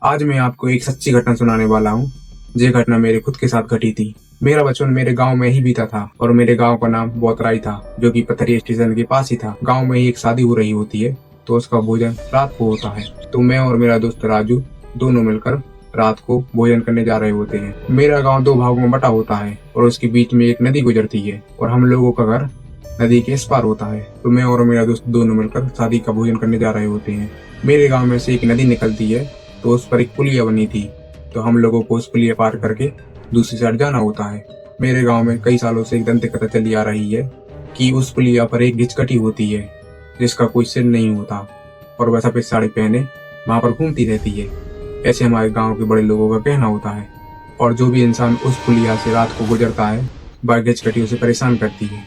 आज मैं आपको एक सच्ची घटना सुनाने वाला हूँ। ये घटना मेरे खुद के साथ घटी थी। मेरा बचपन मेरे गांव में ही बीता था और मेरे गांव का नाम बोतराई था, जो कि पथरिया स्टेशन के पास ही था। गांव में ही एक शादी हो रही होती है, तो उसका भोजन रात को होता है। तो मैं और मेरा दोस्त राजू दोनों मिलकर रात को भोजन करने जा रहे होते हैं। मेरा गाँव दो भागों में बटा होता है और उसके बीच में एक नदी गुजरती है और हम लोगों का घर नदी के इस पार होता है। तो मैं और मेरा दोस्त दोनों मिलकर शादी का भोजन करने जा रहे होते हैं। मेरे गाँव में से एक नदी निकलती है, तो उस पर एक पुलिया बनी थी। तो हम लोगों को उस पुलिया पार करके दूसरी साइड जाना होता है। मेरे गांव में कई सालों से एक दंत कथा चली आ रही है कि उस पुलिया पर एक गिचकटी होती है, जिसका कोई सिर नहीं होता और वह सफेद साड़ी पहने वहां पर घूमती रहती है। ऐसे हमारे गांव के बड़े लोगों का कहना होता है। और जो भी इंसान उस पुलिया से रात को गुजरता है, वह गिचकटी उसे परेशान करती है।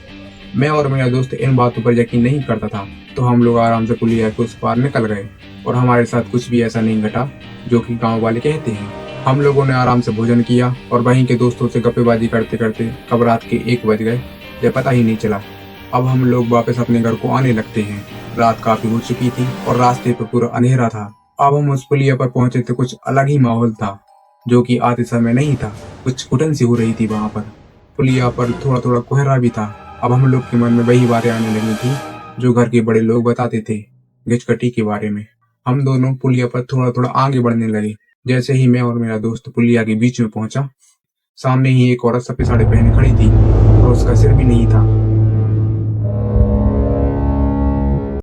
मैं और मेरा दोस्त इन बातों पर यकीन नहीं करता था, तो हम लोग आराम से पुलिया के उस पार निकल गए और हमारे साथ कुछ भी ऐसा नहीं घटा जो कि गांव वाले कहते हैं। हम लोगों ने आराम से भोजन किया और वहीं के दोस्तों से गप्पेबाजी करते करते कब रात के 1 बज गए यह पता ही नहीं चला। अब हम लोग वापस अपने घर को आने लगते हैं। रात काफी हो चुकी थी और रास्ते पर पूरा अंधेरा था। अब हम उस पुलिया पर पहुंचे तो कुछ अलग ही माहौल था, जो कि आते समय नहीं था। कुछ घुटन सी हो रही थी वहां पर। पुलिया पर थोड़ा थोड़ा कोहरा भी था। अब हम लोग के मन में वही बातें आने लगी थी जो घर के बड़े लोग बताते थे गिचकटी के बारे में। हम दोनों पुलिया पर थोड़ा थोड़ा आगे बढ़ने लगे। जैसे ही मैं और मेरा दोस्त पुलिया के बीच में पहुंचा, सामने ही एक औरत सफेद साड़ी पहने खड़ी थी और उसका सिर भी नहीं था।